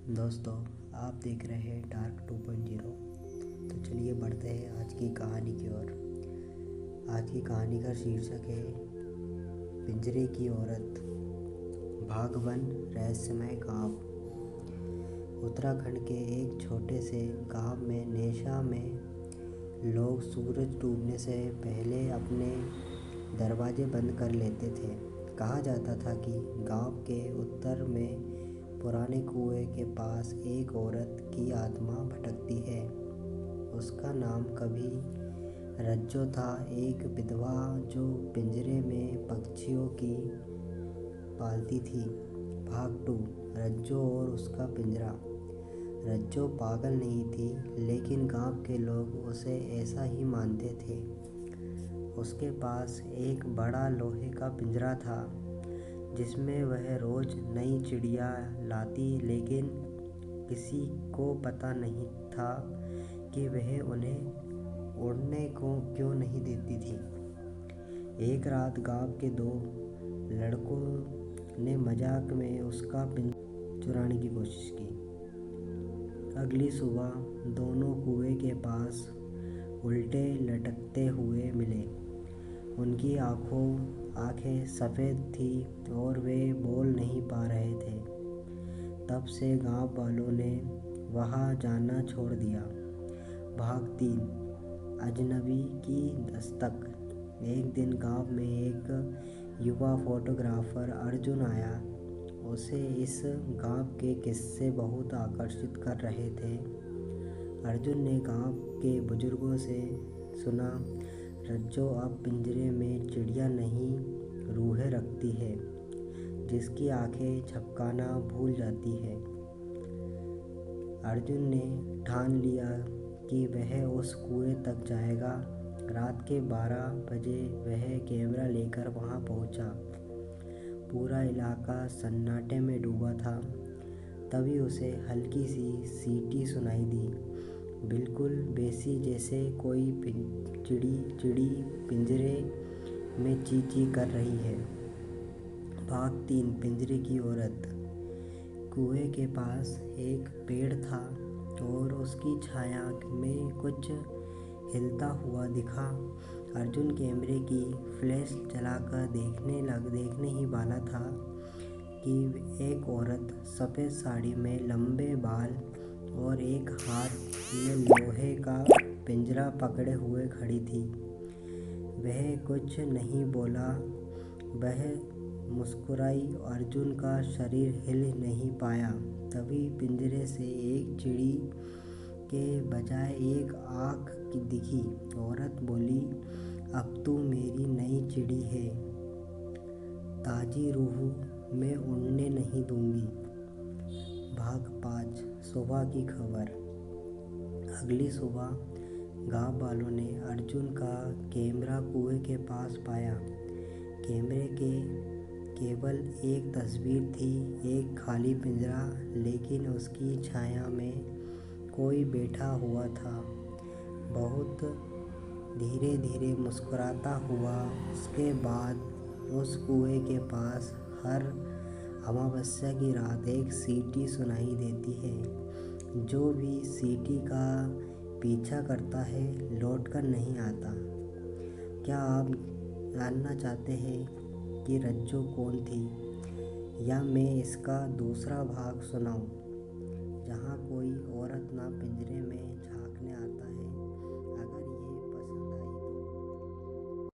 दोस्तों, आप देख रहे हैं डार्क 2.0। तो चलिए बढ़ते हैं आज की कहानी की ओर। आज की कहानी का शीर्षक है पिंजरे की औरत। भाग 1, रहस्यमय गांव। उत्तराखंड के एक छोटे से गांव में नेशा में लोग सूरज डूबने से पहले अपने दरवाजे बंद कर लेते थे। कहा जाता था कि गांव के उत्तर में पुराने कुएं के पास एक औरत की आत्मा भटकती है। उसका नाम कभी रज्जो था, एक विधवा जो पिंजरे में पक्षियों की पालती थी। भाग 2, रज्जो और उसका पिंजरा। रज्जो पागल नहीं थी, लेकिन गांव के लोग उसे ऐसा ही मानते थे। उसके पास एक बड़ा लोहे का पिंजरा था जिसमें वह रोज नई चिड़िया लाती, लेकिन किसी को पता नहीं था कि वह उन्हें उड़ने को क्यों नहीं देती थी। एक रात गांव के 2 लड़कों ने मजाक में उसका पिंजरा चुराने की कोशिश की। अगली सुबह दोनों कुएं के पास उल्टे लटकते हुए मिले। उनकी आंखें सफ़ेद थी और वे बोल नहीं पा रहे थे। तब से गांव वालों ने वहां जाना छोड़ दिया। भाग 3, अजनबी की दस्तक। एक दिन गांव में एक युवा फोटोग्राफर अर्जुन आया। उसे इस गांव के किस्से बहुत आकर्षित कर रहे थे। अर्जुन ने गांव के बुजुर्गों से सुना, रज्जो अब पिंजरे में चिड़िया नहीं, रूहें रखती है, जिसकी आंखें झपकाना भूल जाती है। अर्जुन ने ठान लिया कि वह उस कुएं तक जाएगा। रात के 12 बजे वह कैमरा लेकर वहां पहुंचा। पूरा इलाका सन्नाटे में डूबा था। तभी उसे हल्की सी सीटी सुनाई दी, बिल्कुल वैसी जैसे कोई चिड़ी पिंजरे में ची ची कर रही है। भाग 3, पिंजरे की औरत। कुएं के पास एक पेड़ था और उसकी छाया में कुछ हिलता हुआ दिखा। अर्जुन कैमरे की फ्लैश जलाकर देखने ही वाला था कि एक औरत सफ़ेद साड़ी में, लंबे बाल और एक हाथ में लोहे का पिंजरा पकड़े हुए खड़ी थी। वह कुछ नहीं बोला, वह मुस्कुराई। अर्जुन का शरीर हिल नहीं पाया। तभी पिंजरे से एक चिड़ी के बजाय एक आँख दिखी। औरत बोली, अब तू मेरी नई चिड़ी है, ताजी रूह में उड़ने नहीं दूंगी। भाग 5, सुबह की खबर। अगली सुबह गांव वालों ने अर्जुन का कैमरा कुएं के पास पाया। कैमरे के केवल एक तस्वीर थी, एक खाली पिंजरा, लेकिन उसकी छाया में कोई बैठा हुआ था। बहुत धीरे धीरे मुस्कुराता हुआ। उसके बाद उस कुएं के पास हर अमावस्या की रात एक सीटी सुनाई देती है। जो भी सीटी का पीछा करता है लौट कर नहीं आता। क्या आप जानना चाहते हैं कि रज्जो कौन थी, या मैं इसका दूसरा भाग सुनाऊं, जहां कोई औरत ना पिंजरे